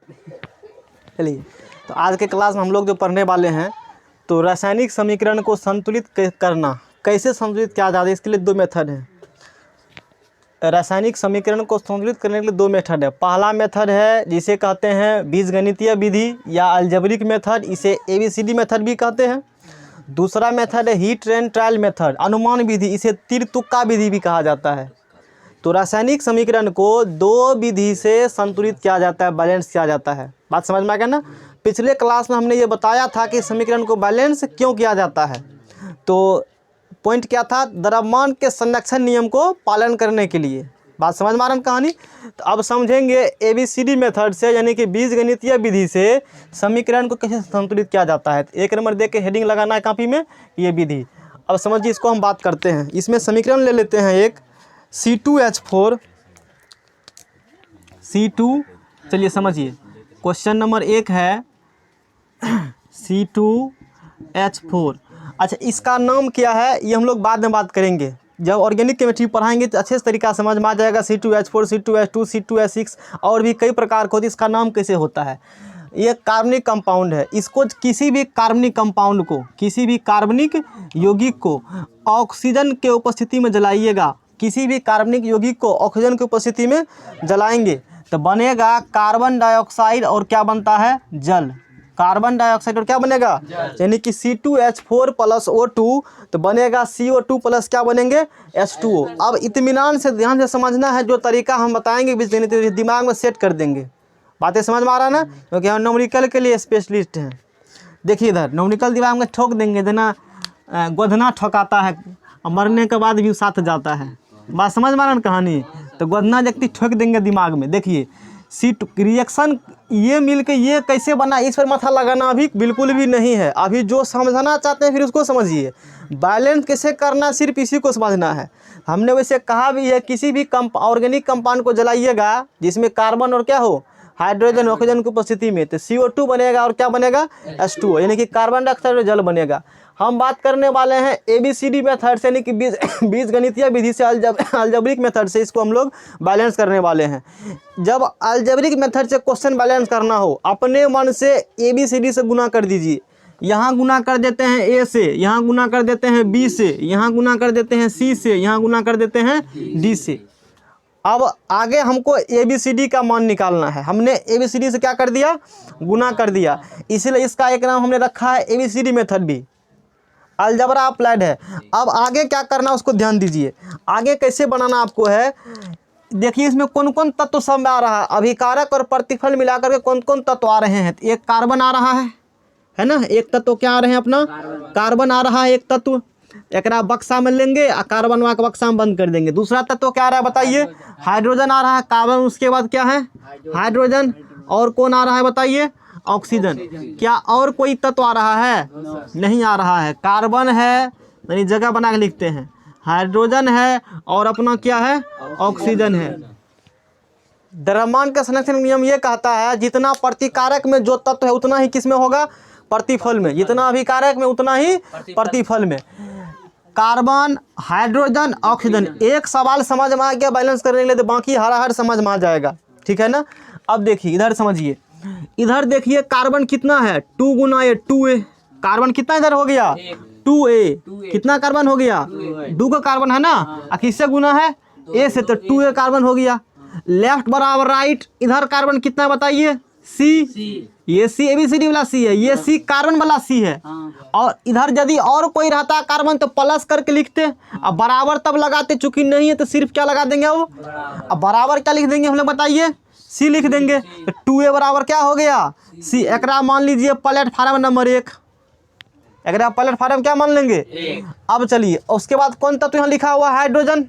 चलिए, तो आज के क्लास में हम लोग जो पढ़ने वाले हैं, तो रासायनिक समीकरण को संतुलित करना, कैसे संतुलित किया जाता है, इसके लिए दो मेथड हैं। रासायनिक समीकरण को संतुलित करने के लिए दो मेथड है। पहला मेथड है जिसे कहते हैं बीजगणितीय विधि या अलजेब्रिक मेथड, इसे ABCD मेथड भी कहते हैं। दूसरा मेथड है हिट एंड ट्रायल मेथड, अनुमान विधि, इसे तीर तुक्का विधि भी कहा जाता है। तो रासायनिक समीकरण को दो विधि से संतुलित किया जाता है, बैलेंस किया जाता है। बात समझ में आ गया ना। पिछले क्लास में हमने ये बताया था कि समीकरण को बैलेंस क्यों किया जाता है। तो पॉइंट क्या था, द्रव्यमान के संरक्षण नियम को पालन करने के लिए। बात समझ में आ रहा है कहानी। तो अब समझेंगे ABCD मेथड से, यानी कि बीजगणितीय विधि से समीकरण को कैसे संतुलित किया जाता है। एक नंबर दे के हेडिंग लगाना है कॉपी में, ये विधि। अब समझिए, इसको हम बात करते हैं। इसमें समीकरण ले लेते हैं एक C2H4 C2। चलिए समझिए, क्वेश्चन नंबर 1 है C2H4। अच्छा, इसका नाम क्या है ये हम लोग बाद में बात करेंगे। जब ऑर्गेनिक केमिस्ट्री पढ़ाएंगे तो अच्छे तरीका समझ में आ जाएगा। C2H4, C2H2, C2H6 और भी कई प्रकार के होते हैं। इसका नाम कैसे होता है, ये कार्बनिक कंपाउंड है। इसको किसी भी कार्बनिक कंपाउंड को, किसी भी कार्बनिक यौगिक को ऑक्सीजन के उपस्थिति में जलाइएगा, किसी भी कार्बनिक यौगिक को ऑक्सीजन की उपस्थिति में जलाएंगे तो बनेगा कार्बन डाइऑक्साइड और क्या बनता है, जल। कार्बन डाइऑक्साइड और क्या बनेगा, यानी कि C2H4 प्लस O2 तो बनेगा CO2 प्लस क्या बनेंगे, H2O। अब इत्मीनान से ध्यान से समझना है, जो तरीका हम बताएंगे बीजगणित दिमाग में सेट कर देंगे। बातें समझ में आ रहा है ना, क्योंकि हम न्यूमेरिकल के लिए स्पेशलिस्ट हैं। देखिए इधर न्यूमेरिकल दिमाग में ठोक देंगे, देना गोधना ठोकाता है, मरने के बाद भी साथ जाता है। बात समझ में आ रहा है कहानी। तो गोधना व्यक्ति ठोक देंगे दिमाग में। देखिए C2 रिएक्शन ये मिल के ये कैसे बना, इस पर माथा लगाना अभी बिल्कुल भी नहीं है। अभी जो समझना चाहते हैं फिर उसको समझिए। बैलेंस कैसे करना सिर्फ इसी को समझना है। हमने वैसे कहा भी है, किसी भी ऑर्गेनिक कंपाउंड को जलाइएगा जिसमें कार्बन और क्या हो, हाइड्रोजन ऑक्सीजन की उपस्थिति में, तो CO2 बनेगा और क्या बनेगा, H2O, यानी कि कार्बन डाइऑक्साइड और जल बनेगा। हम बात करने वाले हैं ABCD मेथड से, यानी कि बीजगणितीय विधि से, अलजेब्रिक मेथड से इसको हम लोग बैलेंस करने वाले हैं। जब अलजेब्रिक मेथड से क्वेश्चन बैलेंस करना हो, अपने मन से ABCD से गुना कर दीजिए। यहाँ गुना कर देते हैं A से, यहाँ गुना कर देते हैं B से, यहाँ गुना कर देते हैं C से, यहाँ गुना कर देते हैं D से। अब आगे हमको ABCD का मान निकालना है। हमने ABCD से क्या कर दिया, गुना कर दिया, इसलिए इसका एक नाम हमने रखा है ABCD मेथड भी, अलजबरा अप्लाइड है। अब आगे क्या करना उसको ध्यान दीजिए। आगे कैसे बनाना आपको है, देखिए इसमें कौन कौन तत्व सब में आ रहा है, अभिकारक और प्रतिफल मिलाकर के कौन कौन तत्व आ रहे हैं। एक कार्बन आ रहा है ना, एक तत्व क्या आ रहे हैं अपना, कार्बन आ रहा है एक तत्व, एक बक्सा में लेंगे और कार्बन वहाँ के बक्सा में बंद कर देंगे। दूसरा तत्व क्या आ रहा है बताइए, हाइड्रोजन आ रहा है, कार्बन उसके बाद क्या है, हाइड्रोजन, और कौन आ रहा है बताइए, ऑक्सीजन। क्या और कोई तत्व आ रहा है, नहीं आ रहा है। कार्बन है, यानी जगह बना के लिखते हैं, हाइड्रोजन है और अपना क्या है, ऑक्सीजन है। द्रव्यमान का संरक्षण नियम ये कहता है, जितना प्रतिकारक में जो तत्व है उतना ही किस में होगा, प्रतिफल में। जितना अभिकारक में उतना ही प्रतिफल में। कार्बन, हाइड्रोजन, ऑक्सीजन, एक सवाल समझ में आ गया बैलेंस करने के लिए, तो बाकी हर समझ में आ जाएगा, ठीक है ना। अब देखिए इधर समझिए, इधर देखिए कार्बन कितना है, 2 गुना A 2A। कार्बन कितना इधर हो गया, 2A। कितना कार्बन हो गया, 2 का कार्बन है ना, और किससे गुना है, A से, तो 2A कार्बन हो गया। लेफ्ट बराबर राइट, इधर कार्बन कितना बताइए, C। ये C ABCD वाला C है, ये C कार्बन वाला C है। और इधर यदि और कोई रहता कार्बन तो प्लस करके लिखते, अब बराबर तब लगाते, चूंकि नहीं है तो सिर्फ क्या लगा देंगे वो, अब बराबर क्या लिख देंगे हम लोग बताइए, C लिख देंगे। तो 2A बराबर क्या हो गया, C। एकरा मान लीजिए प्लेटफार्म नंबर 1, एकरा प्लेटफार्म क्या मान लेंगे। अब चलिए उसके बाद कौन तत्व यहाँ लिखा हुआ, हाइड्रोजन।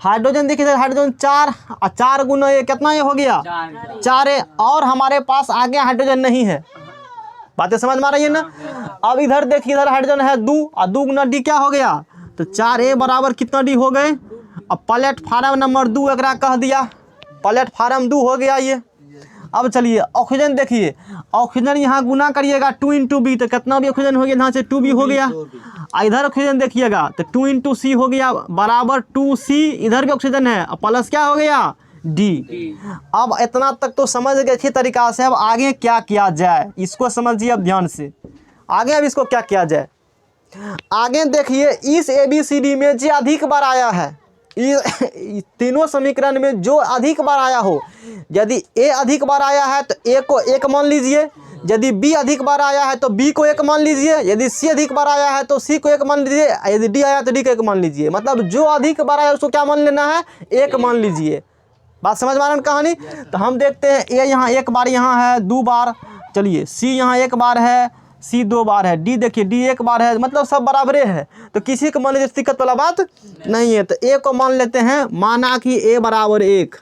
हाइड्रोजन देखिए, हाइड्रोजन 4 और 4 गुना ये कितना ये हो गया, 4A। और हमारे पास आगे हाइड्रोजन नहीं है। बातें समझ में आ रही है ना। अब इधर देखिए, इधर हाइड्रोजन है 2 और 2 गुना D क्या हो गया, तो 4A बराबर कितना D हो गए। अब प्लेटफार्म नंबर 2 एकरा कह दिया, प्लेटफार्म 2 हो गया ये। अब चलिए ऑक्सीजन देखिए, ऑक्सीजन यहाँ गुना करिएगा 2 × B, तो कितना भी ऑक्सीजन हो गया, यहाँ से 2B हो गया। इधर ऑक्सीजन देखिएगा तो 2 × C हो गया बराबर 2C। इधर भी ऑक्सीजन है, प्लस क्या हो गया डी। अब इतना तक तो समझ गए अच्छी तरीका से। अब आगे क्या किया जाए इसको समझिए अब ध्यान से। आगे अब इसको क्या किया जाए, आगे देखिए इस ABCD में जो अधिक बार आया है, इस तीनों समीकरण में जो अधिक बार आया हो, यदि A अधिक बार आया है तो A को 1 मान लीजिए, यदि B अधिक बार आया है तो B को 1 मान लीजिए, यदि C अधिक बार आया है तो C को 1 मान लीजिए, यदि D आया तो D को 1 मान लीजिए। मतलब जो अधिक बार आया उसको क्या मान लेना है, 1 मान लीजिए। बात समझ में आ रहा है कहानी। तो हम देखते हैं A यहाँ 1 बार यहाँ है, 2 बार, चलिए C यहाँ 1 बार है, C 2 बार है, D देखिए D 1 बार है, मतलब सब बराबरे है। तो किसी को मान लीजिए दिक्कत वाला बात नहीं है। तो A को मान लेते हैं, माना कि A बराबर 1,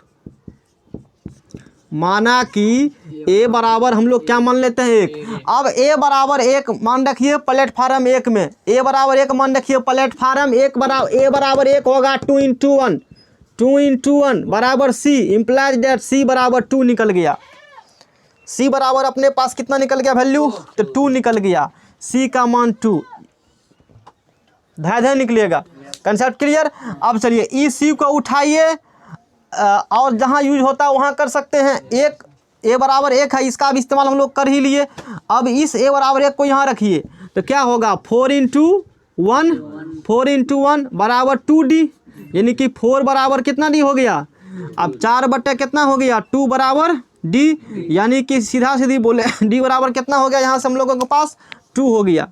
माना कि A बराबर हम लोग क्या मान लेते हैं 1। अब A बराबर 1 मान रखिए प्लेटफार्म 1 में, A बराबर 1 मान रखिए प्लेटफार्म 1 बराबर A बराबर 1 होगा 2 × 1, 2 × 1 बराबर C, इम्प्लाइज डेट C बराबर 2 निकल गया। C बराबर अपने पास कितना निकल गया वैल्यू, तो 2 निकल गया। C का मान 2, धैर्य निकलेगा। Concept clear. अब चलिए इस C को उठाइए और जहाँ यूज होता है वहाँ कर सकते हैं। एक A बराबर 1 है, इसका भी इस्तेमाल हम लोग कर ही लिए। अब इस A बराबर 1 को यहाँ रखिए तो क्या होगा 4 × 1, 4 × 1 बराबर 2D, यानी कि 4 बराबर कितना D हो गया। अब 4 बटे कितना हो गया 2 बराबर D, यानी कि सीधा सीधी बोले D बराबर कितना हो गया, यहाँ से हम लोगों के पास 2 हो गया।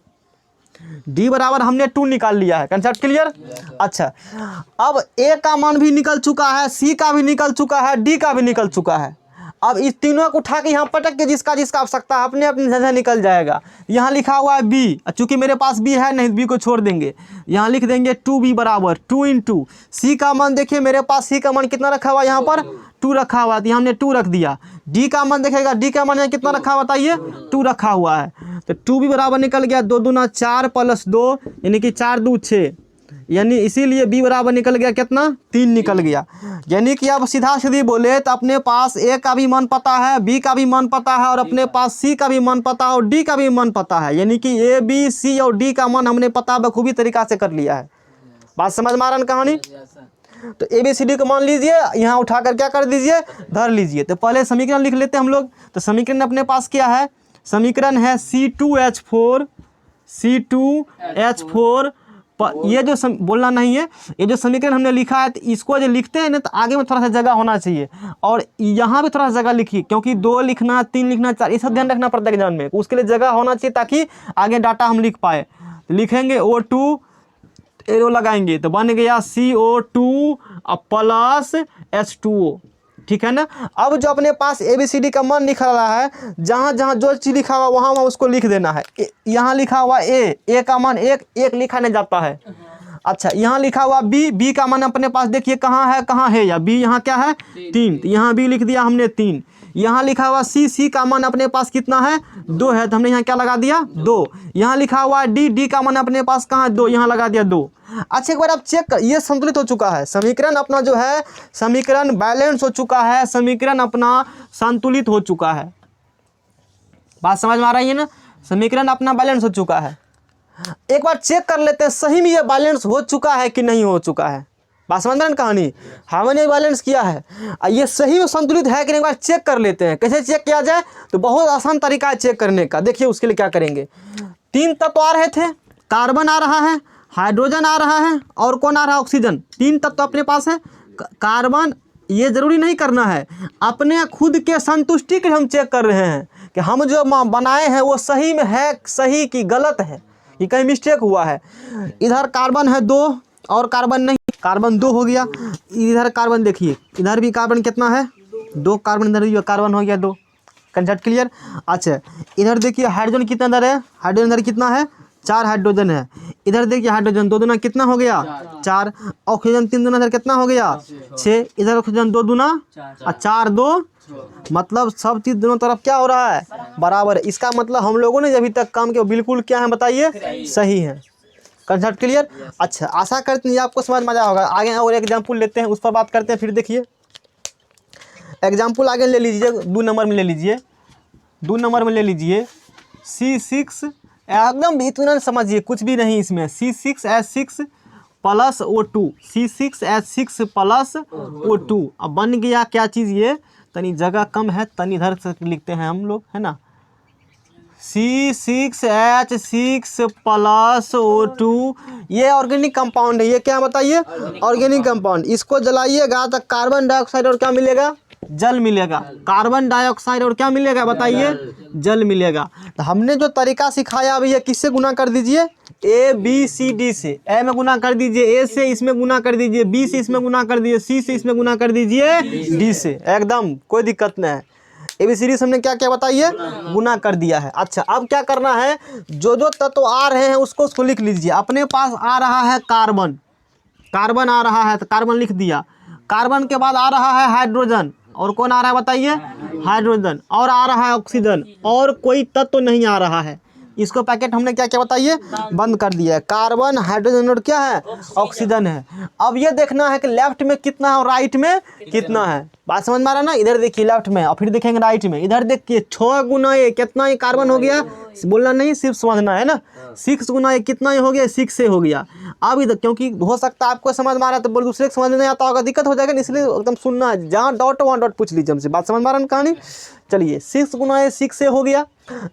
D बराबर हमने 2 निकाल लिया है। Concept clear. अच्छा अब A का मान भी निकल चुका है, C का भी निकल चुका है, D का भी निकल चुका है। अब इस तीनों को उठा के यहाँ पटक के जिसका जिसका आवश्यकता अपने अपनी जगह निकल जाएगा। यहाँ लिखा हुआ है B, चूंकि मेरे पास B है नहीं, B को छोड़ देंगे, यहाँ लिख देंगे 2B बराबर 2 × C का मान देखिए मेरे पास C का मान कितना रखा हुआ है, यहाँ पर 2 रखा हुआ है, तो यहाँ हमने 2 रख दिया। D का मान देखेगा, D का मान यहाँ कितना रखा हुआ बताइए, 2 रखा हुआ है। तो 2B बराबर निकल गया 2 दूना 4 + 2, यानी कि 4 2 6, यानी इसीलिए B बराबर निकल गया कितना 3 निकल गया। यानी कि अब सीधा सीधी बोले तो अपने पास A का भी मान पता है, B का भी मान पता है, और अपने पास C का भी मान पता है और D का भी मान पता है। यानी कि A B C और D का मान हमने पता बखूबी तरीका से कर लिया है। बात समझ में आ रहा है कहानी। तो ABCD को मान लीजिए, यहाँ उठा कर क्या कर दीजिए, धर लीजिए। तो पहले समीकरण लिख लेते हैं हम लोग। तो समीकरण अपने पास क्या है, समीकरण है C2H4, C2H4। ये जो बोलना नहीं है, ये जो समीकरण हमने लिखा है तो इसको जो लिखते हैं ना तो आगे में थोड़ा सा जगह होना चाहिए, और यहाँ भी थोड़ा सा जगह लिखिए, क्योंकि 2 लिखना 3 लिखना 4 ये सब ध्यान रखना पड़ता है एग्जाम में, उसके लिए जगह होना चाहिए ताकि आगे डाटा हम लिख पाए। लिखेंगे O2 एरो लगाएंगे तो बन गया CO2 + H2O, ठीक है ना। अब जो अपने पास ABCD का मान लिखा रहा है, जहाँ जहाँ जो चीज़ लिखा हुआ वहाँ वहाँ उसको लिख देना है। यहाँ लिखा हुआ A का मान 1 लिखा नहीं जाता है। अच्छा यहाँ लिखा हुआ B का मान अपने पास देखिए कहाँ है या B यहाँ क्या है 3, तो यहाँ B लिख दिया हमने 3। यहाँ लिखा हुआ C का मान अपने पास कितना है 2 है, तो हमने यहाँ क्या लगा दिया 2। यहाँ लिखा हुआ D का मान अपने पास कहाँ 2, यहाँ लगा दिया 2। अच्छा एक बार आप चेक कर, ये संतुलित हो चुका है समीकरण अपना, जो है समीकरण बैलेंस हो चुका है, समीकरण अपना संतुलित हो चुका है। बात समझ में आ रही है ना, समीकरण अपना बैलेंस हो चुका है। एक बार चेक कर लेते हैं सही में ये बैलेंस हो चुका है कि नहीं हो चुका है। बात समझ में कहानी, हमने बैलेंस किया है, ये सही में संतुलित है कि नहीं एक बार चेक कर लेते हैं। कैसे चेक किया जाए, तो बहुत आसान तरीका है चेक करने का। देखिए उसके लिए क्या करेंगे, 3 तत्व आ रहे थे, कार्बन आ रहा है, हाइड्रोजन आ रहा है, और कौन आ रहा है ऑक्सीजन। 3 तत्व अपने पास है। कार्बन ये जरूरी नहीं करना है, अपने खुद के संतुष्टि के हम चेक कर रहे हैं कि हम जो बनाए हैं वो सही में है, सही कि गलत है, ये कहीं मिस्टेक हुआ है। इधर कार्बन है 2 और कार्बन नहीं, कार्बन 2 हो गया। इधर कार्बन देखिए, इधर भी कार्बन कितना है 2 कार्बन, इधर भी कार्बन हो गया 2। Concept clear. अच्छा इधर देखिए हाइड्रोजन कितना इधर है, हाइड्रोजन इधर कितना है 4 हाइड्रोजन है। इधर देखिए हाइड्रोजन 2 दूना कितना हो गया 4, ऑक्सीजन 3 दूना इधर कितना हो गया 6, इधर ऑक्सीजन 2 दूना और 4 2, मतलब सब चीज़ दोनों तरफ क्या हो रहा है बराबर। इसका मतलब हम लोगों ने अभी तक काम किया बिल्कुल क्या है बताइए, सही है। Concept clear. अच्छा आशा करते हैं आपको समझ में आया होगा। आगे और एग्जाम्पल लेते हैं, उस पर बात करते हैं। फिर देखिए एग्जाम्पल आगे ले लीजिए, 2 नंबर में ले लीजिए, 2 नंबर में ले लीजिए C6, एकदम इतना समझिए कुछ भी नहीं इसमें। C6H6 plus O2, C6H6 plus O2। अब बन गया क्या चीज़, ये तनी जगह कम है, तनी इधर से लिखते हैं हम लोग, है ना, C6H6 प्लस O2। ये ऑर्गेनिक कंपाउंड है, ये क्या बताइए, ऑर्गेनिक कंपाउंड। इसको जलाइएगा तो कार्बन डाइऑक्साइड और क्या मिलेगा, जल मिलेगा। कार्बन डाइऑक्साइड और क्या मिलेगा बताइए, जल मिलेगा। तो हमने जो तरीका सिखाया अभी, ये किससे गुना कर दीजिए, ABCD से। ए में गुना कर दीजिए, ए से इसमें गुना कर दीजिए, बी से इसमें गुना कर दीजिए, सी से इसमें गुना कर दीजिए, डी से, एकदम कोई दिक्कत नहीं है। ABCD से हमने क्या क्या बताइए, गुना कर दिया है। अच्छा, अब क्या करना है, जो जो तत्व आ रहे हैं उसको लिख लीजिए। अपने पास आ रहा है कार्बन, कार्बन आ रहा है तो कार्बन लिख दिया। कार्बन के बाद आ रहा है हाइड्रोजन, और कौन आ रहा है बताइए, हाइड्रोजन, और आ रहा है ऑक्सीजन, और कोई तत्व नहीं आ रहा है। इसको पैकेट हमने क्या क्या बताइए, बंद कर दिया है। कार्बन, हाइड्रोजन और क्या है, ऑक्सीजन है। अब ये देखना है कि लेफ्ट में कितना है और राइट में कितना है। बात समझ में आ रहा है ना, इधर देखिए लेफ्ट में और फिर देखेंगे राइट में। इधर देखिए 6 गुना ये कितना, ये कार्बन हो गया, बोलना नहीं सिर्फ समझना है ना। 6 गुना ये कितना ये हो गया, 6 से हो गया। अब इधर क्योंकि हो सकता है आपको समझ में आ रहा है तो बोल दूसरे को समझ में नहीं आता होगा, दिक्कत हो जाएगा, इसलिए एकदम सुनना है। जहाँ डॉट वहाँ डॉट पूछ लीजिए हमसे। बात समझ में आ रहा है कहानी। चलिए 6 गुना ये 6 से हो गया।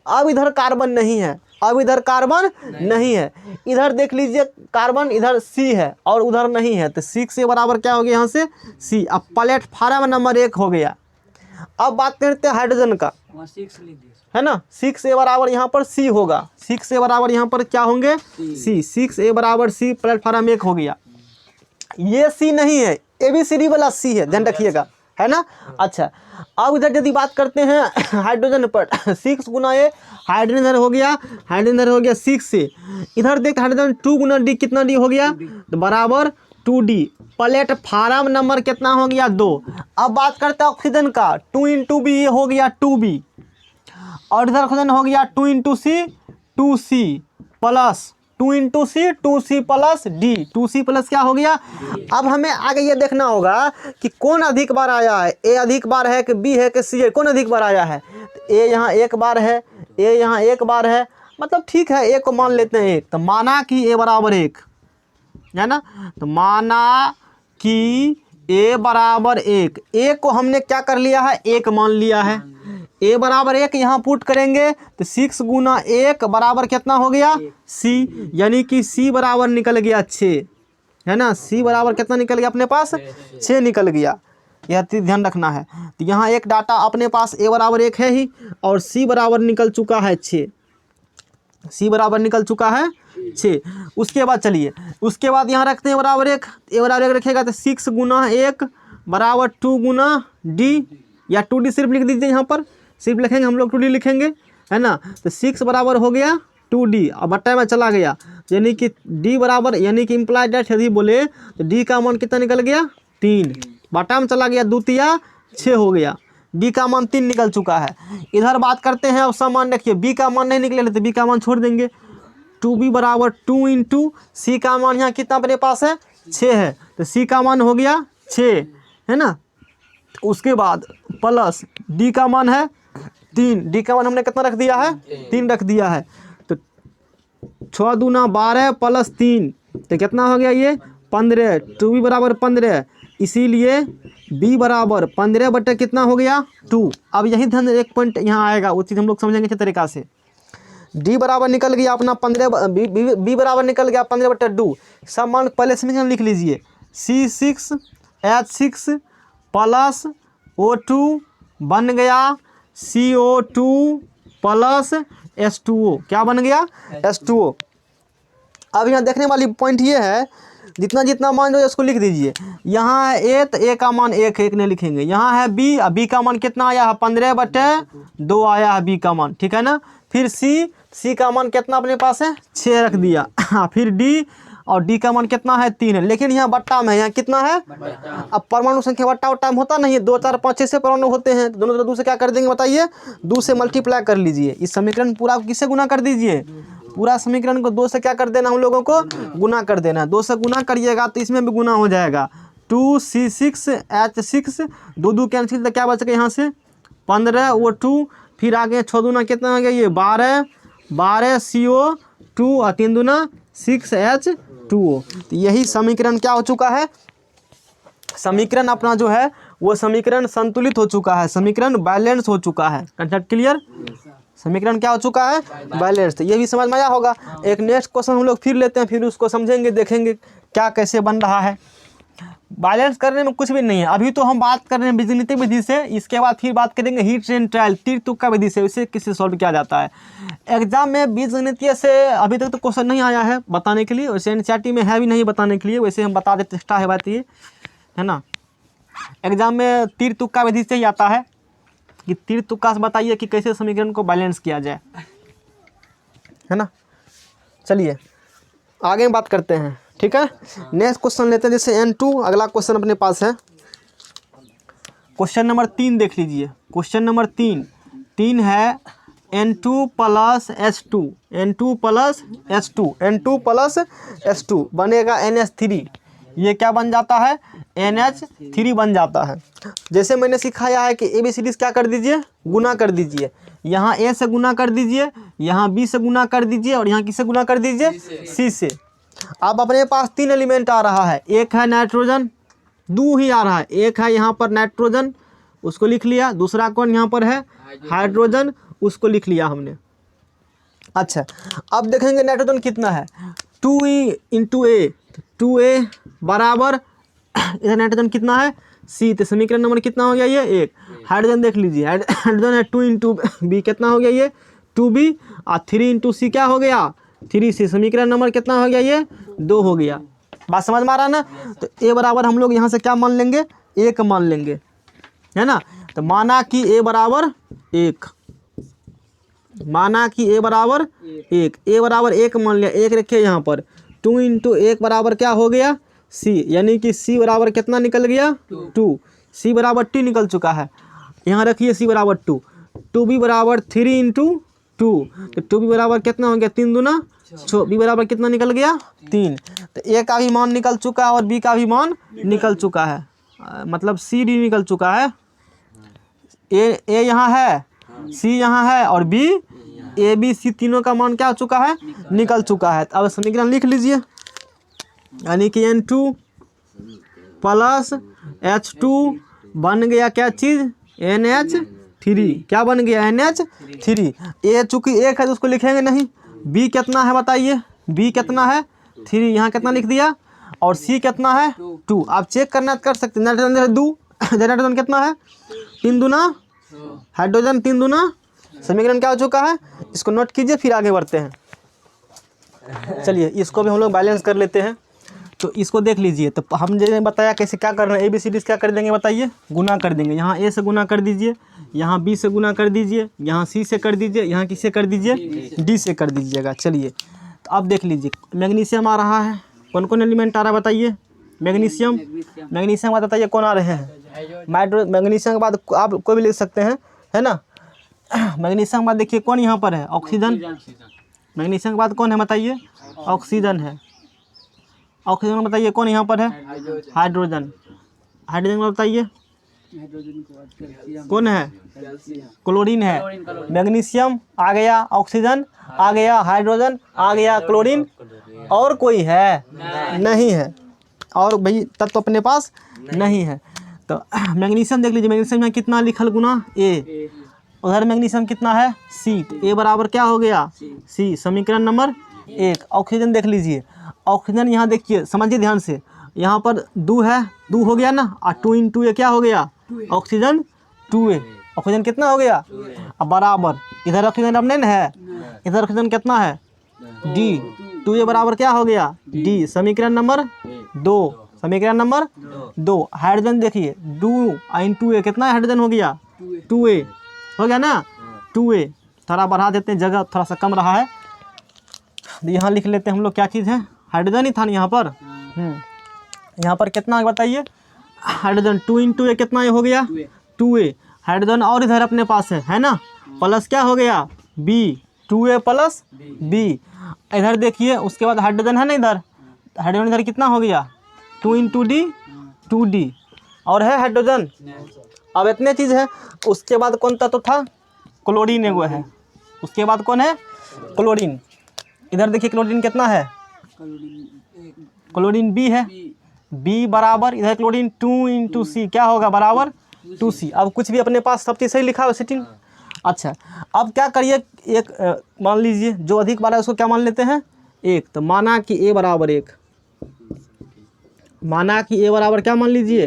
अब इधर कार्बन नहीं है, अब इधर कार्बन नहीं है। इधर देख लीजिए कार्बन, इधर C है और उधर नहीं है, तो 6 से बराबर क्या हो गया यहाँ से C। अब प्लेटफार्म नंबर 1 हो गया। अब बात करते हैं हाइड्रोजन का, है ना। 6A बराबर यहाँ पर C होगा, 6A बराबर यहाँ पर क्या होंगे, C। 6A बराबर C, प्लेटफार्म 1 हो गया। ये C नहीं है, ABCD वाला C है, ध्यान रखिएगा, है ना। अच्छा, अब इधर यदि बात करते हैं हाइड्रोजन पर, 6 गुना ये हाइड्रोजन हो गया, हाइड्रोजन हो गया 6 से। इधर देख हाइड्रोजन 2 गुना D, कितना D हो गया, तो बराबर 2D। प्लेटफार्म नंबर कितना हो गया, 2। अब बात करते हैं ऑक्सीजन का, 2 × B ये हो गया 2B, और इधर ऑक्सीजन हो गया 2 × C 2C plus 2 × C 2C plus D, 2C plus क्या हो गया। अब हमें आगे ये देखना होगा कि कौन अधिक बार आया है, A अधिक बार है कि B है कि C है, कौन अधिक बार आया है। तो A यहाँ 1 बार है, A यहाँ 1 बार है, मतलब ठीक है A को मान लेते हैं 1। तो माना कि A बराबर 1 है ना, तो माना कि A बराबर 1, A को हमने क्या कर लिया है, 1 मान लिया है। A बराबर 1 यहाँ पुट करेंगे तो 6 गुना 1 बराबर कितना हो गया, C, यानी कि C बराबर निकल गया 6, है ना। C बराबर कितना निकल गया अपने पास, 6 निकल गया। यह ध्यान रखना है। तो यहाँ एक डाटा अपने पास A बराबर 1 है ही, और C बराबर निकल चुका है 6, C बराबर निकल चुका है 6। उसके बाद चलिए, उसके बाद यहाँ रखते हैं बराबर 1, A बराबर 1 रखेगा तो 6 गुना 1 बराबर 2 गुना D, या 2D सिर्फ लिख दीजिए, यहाँ पर सिर्फ लिखेंगे हम लोग 2D लिखेंगे, है ना। तो 6 बराबर हो गया 2D, अब बट्टा में चला गया, यानी कि D बराबर, यानी कि इम्प्लाइड डेट यदि बोले तो D का मान कितना निकल गया, 3, बट्टा में चला गया, 2 × 6 हो गया। B का मान 3 निकल चुका है। इधर बात करते हैं, अब समान रखिए, B का मान नहीं निकले तो B का मान छोड़ देंगे। 2B बराबर 2 × C का मान यहाँ कितना अपने पास है, 6 है, तो C का मान हो गया 6, है ना। उसके बाद प्लस D का मान है 3, D का मान हमने कितना रख दिया है, 3 रख दिया है। तो 6 दूना 12 प्लस 3 तो कितना हो गया ये 15, 2B बराबर 15, इसीलिए B बराबर 15 बटे कितना हो गया 2। अब यही ध्यान एक पॉइंट यहाँ आएगा, वो चीज़ हम लोग समझेंगे अच्छे तरीक़ा से। D बराबर निकल गया अपना 15, B बराबर निकल गया 15 बटे 2। सब मान पहले समीकरण लिख लीजिए, C6H6 प्लस O2 बन गया CO2 प्लस H2O, क्या बन गया, H2O। अब यहाँ देखने वाली पॉइंट ये है, जितना जितना मान जो है उसको लिख दीजिए। यहाँ है A, तो A का मान 1 है, 1 नहीं लिखेंगे। यहाँ है B, अब B का मान कितना आया है, 15 बटे 2 आया है B का मान, ठीक है ना। फिर C का मान कितना अपने पास है, 6 रख दिया। फिर D, और D का मान कितना है, 3 है, लेकिन यहाँ बट्टा में यहाँ कितना है। अब परमाणु संख्या बट्टा वट्टा में होता नहीं है, 2 4 5 6 से परमाणु होते हैं, तो दोनों तरफ 2 से क्या कर देंगे बताइए, 2 से मल्टीप्लाई कर लीजिए। इस समीकरण पूरा किससे गुना कर दीजिए, पूरा समीकरण को 2 से क्या कर देना, हम लोगों को गुना कर देना। 2 से गुना करिएगा तो इसमें भी गुना हो जाएगा। 2C6H6 2 कैंसिल, तो क्या बच गया यहाँ से 15 O2, फिर आगे 6 दूना कितना हो गया ये 12 CO2 और 3 दूना 6H2O। तो यही समीकरण क्या हो चुका है, समीकरण अपना जो है वो समीकरण संतुलित हो चुका है, समीकरण बैलेंस हो चुका है। Concept clear? समीकरण क्या हो चुका है, बैलेंस। तो ये भी समझ में आया होगा। एक नेक्स्ट क्वेश्चन हम लोग फिर लेते हैं, फिर उसको समझेंगे, देखेंगे क्या कैसे बन रहा है। बैलेंस करने में कुछ भी नहीं है। अभी तो हम बात कर रहे हैं बीजगणितीय विधि से, इसके बाद फिर बात करेंगे हीट एंड ट्रायल, तीर तुक्का विधि से, उसे किससे सॉल्व किया जाता है। एग्जाम में बीजगणितीय से अभी तक तो क्वेश्चन नहीं आया है बताने के लिए, वैसे एनसीईआरटी में है भी नहीं बताने के लिए, वैसे हम बता देते, एक्स्ट्रा है बात ये, है ना। एग्जाम में तीर तुक्का विधि से ही आता है कि तीर तुक्का से बताइए कि कैसे समीकरण को बैलेंस किया जाए, है ना। चलिए आगे बात करते हैं, ठीक है। नेक्स्ट क्वेश्चन लेते हैं, जैसे N2। अगला क्वेश्चन अपने पास है क्वेश्चन नंबर 3, देख लीजिए। क्वेश्चन नंबर 3 है N2 plus H2, N2 plus H2, N2 plus H2 बनेगा NH3। ये क्या बन जाता है, NH3 बन जाता है। जैसे मैंने सिखाया है कि ABCD क्या कर दीजिए, गुना कर दीजिए। यहाँ A से गुना कर दीजिए, यहाँ B से गुना कर दीजिए, और यहाँ किससे गुना कर दीजिए, C से। अब अपने पास 3 एलिमेंट आ रहा है, एक है नाइट्रोजन, 2 ही आ रहा है, एक है यहाँ पर नाइट्रोजन, उसको लिख लिया, दूसरा कौन यहाँ पर है, हाइड्रोजन, उसको लिख लिया हमने। अच्छा, अब देखेंगे नाइट्रोजन कितना है, 2E इंटू A, 2A बराबर इधर नाइट्रोजन कितना है, C। तो समीकरण नंबर कितना हो गया ये, 1। हाइड्रोजन देख लीजिए, हाइड्रोजन है 2 इंटू B, कितना हो गया ये 2B, और 3 इंटू C क्या हो गया 3C। समीकरण नंबर कितना हो गया ये 2 हो गया। बात समझ में आ रहा है ना। तो A बराबर हम लोग यहाँ से क्या मान लेंगे, 1 मान लेंगे, है ना। तो माना कि A बराबर 1, माना कि A बराबर 1, A बराबर 1 मान लिया, 1 रखिए यहाँ पर। 2 इंटू 1 बराबर क्या हो गया C, यानी कि C बराबर कितना निकल गया 2। C बराबर 2 निकल चुका है, यहाँ रखिए C बराबर 2। 2B बराबर 3 इंटू 2, तो 2B बराबर कितना हो गया 3 दूना 6, B बराबर कितना निकल गया 3। तो A का भी मान निकल चुका है और B का भी मान निकल चुका है, मतलब C D निकल चुका है। A यहाँ है, C यहाँ है, और B A B C तीनों का मान क्या हो चुका है, निकल चुका है। अब समीकरण लिख लीजिए, यानी कि N2 प्लस H2 बन गया क्या चीज़, NH3। क्या बन गया NH3। A चूँकि 1 है तो उसको लिखेंगे नहीं। B कितना है बताइए, B कितना है 3, यहाँ कितना लिख दिया, और C कितना है 2। आप चेक करना कर सकते हैं, नाइट्रोजन 2, नाइट्रोजन कितना है 3 दूना, हाइड्रोजन 3 दूना। समीकरण क्या हो चुका है, इसको नोट कीजिए, फिर आगे बढ़ते हैं। चलिए इसको भी हम लोग बैलेंस कर लेते हैं। तो इसको देख लीजिए, तो हम जैसे बताया कैसे क्या करना है, ABCD क्या कर देंगे बताइए, गुना कर देंगे। यहाँ A से गुना कर दीजिए, यहाँ B से गुना कर दीजिए, यहाँ C से कर दीजिए, यहाँ किससे कर दीजिए, D से कर दीजिएगा। चलिए तो अब देख लीजिए, मैग्नीशियम आ रहा है, कौन कौन एलिमेंट आ रहा है बताइए, मैग्नीशियम, मैग्नीशियम के बाद बताइए कौन आ रहे हैं, मैग्नीशियम के बाद आप कोई भी लिख सकते हैं, है ना। मैग्नीशियम के बाद देखिए कौन यहाँ पर है, ऑक्सीजन। मैग्नीशियम के बाद कौन है बताइए, ऑक्सीजन है। ऑक्सीजन में बताइए कौन यहाँ पर है, हाइड्रोजन। हाइड्रोजन में बताइए कौन है, क्लोरीन है। मैग्नीशियम आ गया, ऑक्सीजन आ गया, हाइड्रोजन आ गया, क्लोरीन, और कोई है नहीं है, और भाई तत्व अपने पास नहीं है। तो मैग्नीशियम देख लीजिए, मैग्नीशियम में कितना लिखल गुना A, उधर मैग्नीशियम कितना है C। तो A बराबर क्या हो गया C, समीकरण नंबर 1। ऑक्सीजन देख लीजिए, ऑक्सीजन यहाँ देखिए, समझिए ध्यान से, यहाँ पर 2 है, 2 हो गया ना, और 2 इंटू A क्या हो गया ऑक्सीजन 2A। ऑक्सीजन कितना हो गया, अब बराबर इधर ऑक्सीजन अब नहीं ना है, इधर ऑक्सीजन कितना है D, 2A बराबर क्या हो गया D, समीकरण नंबर 2, समीकरण नंबर 2। हाइड्रोजन देखिए 2 इंटू A कितना हाइड्रोजन हो गया 2A हो गया ना, 2A। थोड़ा बढ़ा देते हैं, जगह थोड़ा सा कम रहा है, यहाँ लिख लेते हैं हम लोग क्या चीज़ है, हाइड्रोजन ही था ना यहाँ पर। यहाँ पर कितना बताइए, हाइड्रोजन 2 इंटू A कितना हो गया 2A, हाइड्रोजन और इधर अपने पास है ना, प्लस क्या हो गया B, 2A प्लस B। इधर देखिए उसके बाद हाइड्रोजन है ना, इधर हाइड्रोजन इधर कितना हो गया 2 इंटू D 2D, और है हाइड्रोजन। अब इतने चीज़ है, उसके बाद कौन तत्व था, क्लोरीन एगो है, उसके बाद कौन है क्लोरीन। इधर देखिए क्लोरीन कितना है क्लोरीन बी है, बी बराबर इधर क्लोरीन 2 इंटू सी क्या होगा बराबर 2C। अब कुछ भी अपने पास सब चीज़ सही लिखा है सेटिंग। अच्छा अब क्या करिए, एक मान लीजिए जो अधिक बार है उसको क्या मान लेते हैं 1, तो माना कि ए बराबर 1, माना कि ए बराबर क्या मान लीजिए।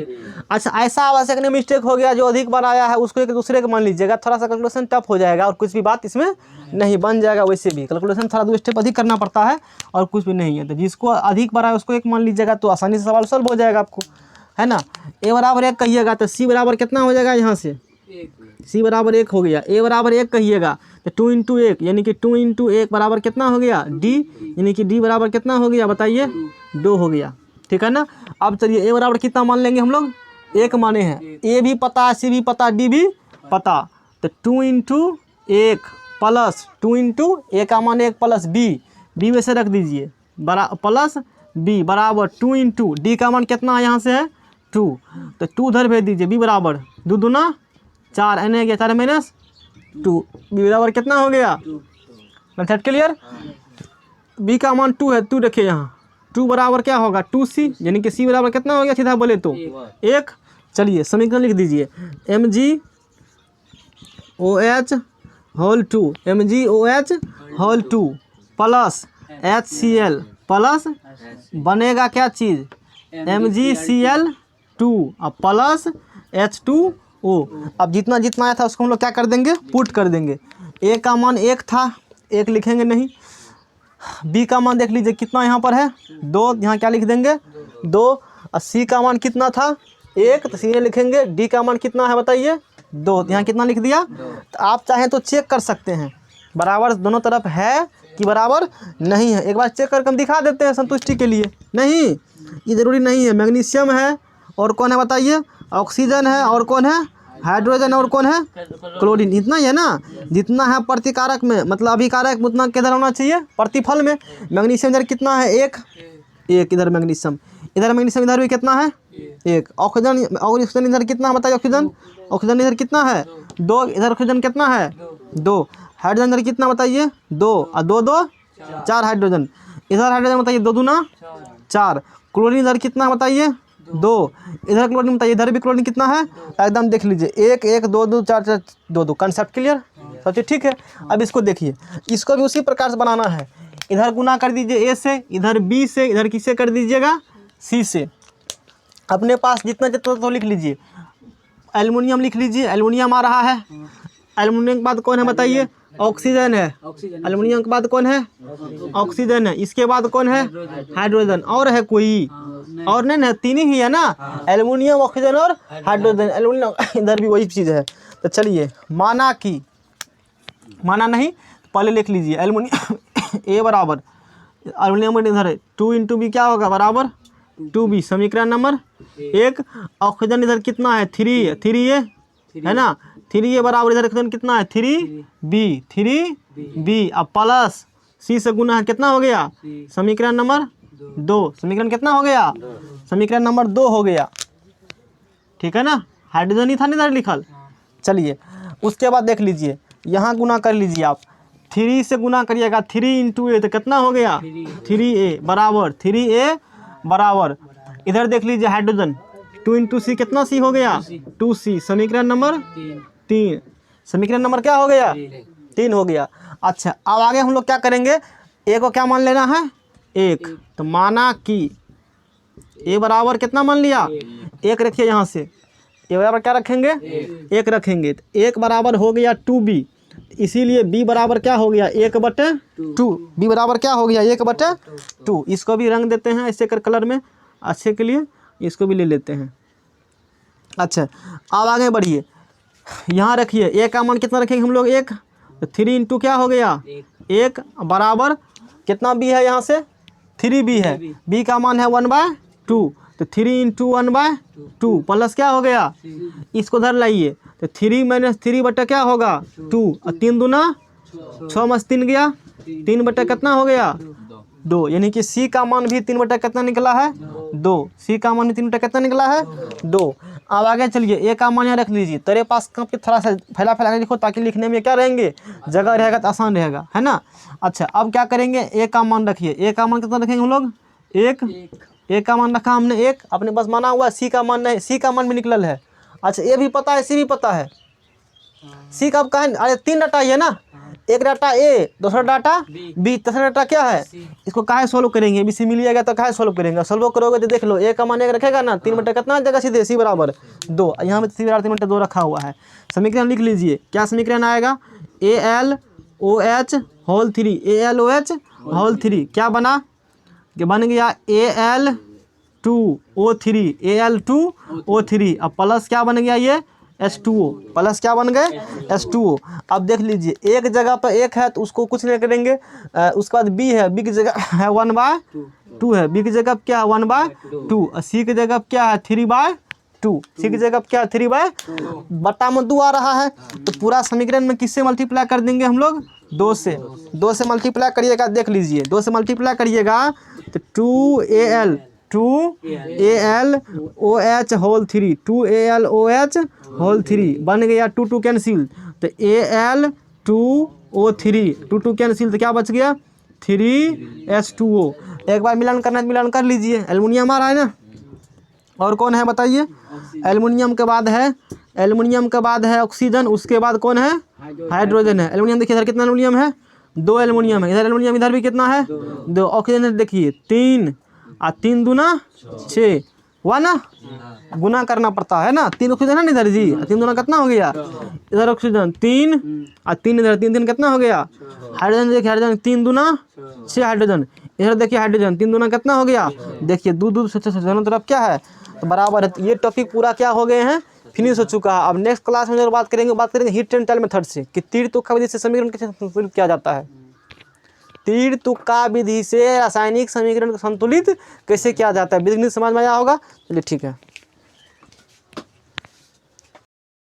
अच्छा ऐसा आवश्यक नहीं मिस्टेक हो गया जो अधिक बार आया है उसको एक दूसरे को मान लीजिएगा, थोड़ा सा कैलकुलेशन टफ हो जाएगा और कुछ भी बात इसमें नहीं बन जाएगा। वैसे भी कैलकुलेशन थोड़ा 2 स्टेप अधिक करना पड़ता है और कुछ भी नहीं है, तो जिसको अधिक बार आया उसको 1 मान लीजिएगा तो आसानी से सवाल सॉल्व हो जाएगा आपको, है ना। ए बराबर 1 कहिएगा तो सी बराबर कितना हो जाएगा, यहाँ से सी बराबर 1 हो गया। ए बराबर 1 कहिएगा तो 2 इंटू 1 यानी कि 2 इंटू 1 बराबर कितना हो गया डी, यानी कि डी बराबर कितना हो गया बताइए 2 हो गया, ठीक है ना। अब चलिए ए बराबर कितना मान लेंगे हम लोग 1 माने हैं, ए भी पता सी भी पता डी भी पता, तो 2 इंटू 1 प्लस 2 इंटू ए का मान 1 प्लस बी वैसे रख दीजिए प्लस बी बराबर 2 इंटू डी का मान कितना यहाँ से है 2, तो 2 उधर भेज दीजिए, बी बराबर 2 दूना 4 एन गया 4 माइनस 2, बी बराबर कितना हो गया मेथड क्लियर। बी का मान 2 है, 2 रखिए यहाँ, 2 बराबर क्या होगा 2C, यानी कि सी बराबर कितना हो गया सीधा बोले तो 1। चलिए समीकरण लिख दीजिए MgOH whole 2 MgOH whole 2 plus HCl plus बनेगा क्या चीज़ MgCl2 अब प्लस H2O। अब जितना जितना आया था उसको हम लोग क्या कर देंगे पुट कर देंगे। ए का मान 1 था, 1 लिखेंगे नहीं, बी का मान देख लीजिए कितना यहाँ पर है 2, यहाँ क्या लिख देंगे 2, और सी का मान कितना था 1 तो सी में लिखेंगे, डी का मान कितना है बताइए 2, यहाँ कितना लिख दिया। तो आप चाहें तो चेक कर सकते हैं बराबर दोनों तरफ है कि बराबर नहीं है, एक बार चेक करके हम दिखा देते हैं संतुष्टि के लिए। नहीं ये ज़रूरी नहीं है, मैग्नीशियम है और कौन है बताइए ऑक्सीजन है और कौन है हाइड्रोजन और कौन है क्लोरीन, इतना ही है ना। जितना है प्रतिकारक में मतलब अभिकारक उतना किधर होना चाहिए प्रतिफल में। मैग्नीशियम इधर कितना है 1 इधर मैग्नीशियम, इधर भी कितना है 1, ऑक्सीजन इधर कितना बताइए ऑक्सीजन इधर कितना है 2, इधर ऑक्सीजन कितना है 2, हाइड्रोजन इधर कितना बताइए 2 और 2 2 4 हाइड्रोजन, इधर हाइड्रोजन बताइए 2 दूना 4, क्लोरीन इधर कितना बताइए 2, इधर क्लोरीन बताइए इधर भी क्लोरीन कितना है एकदम देख लीजिए 1 1 2 2 4 4 2 2, कंसेप्ट क्लियर सब चीज़ ठीक है। अब इसको देखिए, इसको भी उसी प्रकार से बनाना है, इधर गुना कर दीजिए ए से, इधर बी से, इधर किससे कर दीजिएगा सी से। अपने पास जितना जितना तो लिख लीजिए, एल्युमिनियम लिख लीजिए, एल्युमिनियम आ रहा है, एल्युमिनियम के बाद कौन है बताइए ऑक्सीजन है, एल्युमिनियम के बाद कौन है ऑक्सीजन है, इसके बाद कौन है हाइड्रोजन, और है कोई और नहीं ना, 3 ही है ना एल्युमिनियम ऑक्सीजन और हाइड्रोजन, एल्युमिनियम इधर भी वही चीज़ है। तो चलिए माना कि माना नहीं पहले लिख लीजिए एल्युमिनियम ए बराबर एल्युमिनियम इधर है 2 इंटू बी क्या होगा बराबर 2B, समीकरण नंबर 1। ऑक्सीजन इधर कितना है 3A है ना, 3A बराबर इधर ऑक्सीजन कितना है 3B अब प्लस सी से गुना है कितना हो गया समीकरण नंबर 2, समीकरण कितना हो गया समीकरण नंबर 2 हो गया, ठीक है ना। हाइड्रोजन ही था इधर लिखल। चलिए उसके बाद देख लीजिए यहाँ गुना कर लीजिए आप, 3 से गुना करिएगा 3 इंटू ए तो कितना हो गया 3A बराबर इधर देख लीजिए हाइड्रोजन 2 इंटू सी कितना सी हो गया 2C, समीकरण नंबर 3, समीकरण नंबर क्या हो गया 3 हो गया। अच्छा अब आगे हम लोग क्या करेंगे, ए को क्या मान लेना है 1, तो माना कि ए बराबर कितना मान लिया 1 रखिए, यहाँ से ए बराबर क्या रखेंगे 1 रखेंगे, तो 1 बराबर हो गया 2B, इसीलिए B बराबर क्या हो गया 1/2, B बराबर क्या हो गया 1/2। इसको भी रंग देते हैं ऐसे कर कलर में अच्छे के लिए, इसको भी ले लेते हैं। अच्छा अब आगे बढ़िए, यहाँ रखिए ए का मान कितना रखेंगे हम लोग 1, तो 3 इंटू क्या हो गया 1 बराबर कितना B है यहाँ से 3B है, B का मान है 1/2, तो 3 इंटू 1/2 प्लस क्या हो गया इसको धर लाइए, तो 3 माइनस 3 बटा क्या होगा 2, और 3 दूना 6 में 3 गया 3 बटा कितना हो गया 2, यानी कि सी का मान भी 3 बटा कितना निकला है 2, सी का मान भी 3 बटा कितना निकला है 2। अब आगे चलिए, ए का मान यहाँ रख लीजिए, तेरे पास कप के थोड़ा सा फैला फैला के लिखो ताकि लिखने में क्या रहेंगे, जगह रहेगा तो आसान रहेगा, है ना। अच्छा अब क्या करेंगे, ए का मान रखिए, ए का मान कितना रखेंगे हम लोग, एक। ए का मान रखा हमने एक, अपने पास माना हुआ, सी का मान नहीं, सी का मान भी निकलल है। अच्छा ए भी पता है, सी भी पता है, सी कब का है, अरे 3 डाटा है ना, एक डाटा ए, दूसरा डाटा बी, तीसरा डाटा क्या है, इसको काहे सोल्व करेंगे, बी सी मिल जाएगा तो काहे सोल्व करेंगे, सोल्व करोगे तो देख लो, ए का मान एक रखेगा ना, 3 बटा कितना जगह सीधे, सी बराबर 2, यहाँ पे सी बराबर 3 बटा 2 रखा हुआ है। समीकरण लिख लीजिए, क्या समीकरण आएगा, A L O H whole 3, A L O H whole 3 क्या बना, कि बन गया A L 2O3, A L 2O3, अब प्लस क्या बन गया ये H2O, प्लस क्या बन गए H2O। अब देख लीजिए, एक जगह पर एक है तो उसको कुछ नहीं करेंगे, उसके बाद बी है, बी की जगह है 1/2 है, बी की जगह क्या है 1/2, सी की जगह क्या है 3/2, सी की जगह क्या है 3/2, बटा में 2 आ रहा है, तो पूरा समीकरण में किससे मल्टीप्लाई कर देंगे हम लोग, 2 से मल्टीप्लाई करिएगा, देख लीजिए 2 से मल्टीप्लाई करिएगा तो 2AL OH whole 3, 2AL OH whole 3 बन गया, 2 कैंसिल, तो AL 2O3, 2 कैंसिल तो क्या बच गया 3H2O। एक बार मिलान करना है तो मिलान कर लीजिए, एल्युमिनियम आ रहा है ना, और कौन है बताइए, एल्युमिनियम के बाद है ऑक्सीजन, उसके बाद कौन है हाइड्रोजन है। एल्युमिनियम देखिए इधर कितना एल्युमिनियम है, 2 एल्युमिनियम है, इधर एल्युमिनियम इधर भी कितना है 2, ऑक्सीजन देखिए 3 और 3 दूना 6 हुआ ना, गुना करना पड़ता है ना, 3 ऑक्सीजन है ना इधर जी, 3 दूना कितना हो गया, इधर ऑक्सीजन 3 और 3 इधर, 3 कितना हो गया, हाइड्रोजन देखिए, हाइड्रोजन 3 दूना 6 हाइड्रोजन, इधर देखिए हाइड्रोजन 3 दूना कितना हो गया, देखिए 2 से दोनों तरफ क्या है तो बराबर है। तो ये टॉपिक पूरा क्या हो गए हैं, फिनिश हो चुका है। अब नेक्स्ट क्लास में जो बात करेंगे हीट ट्रांसफर मेथड से, कि तीर तुक्का विधि से समीकरण कैसे संतुलित किया जाता है, तीर तुक्का विधि से रासायनिक समीकरण को संतुलित कैसे किया जाता है, विधि समझ में आया होगा। चलिए ठीक है।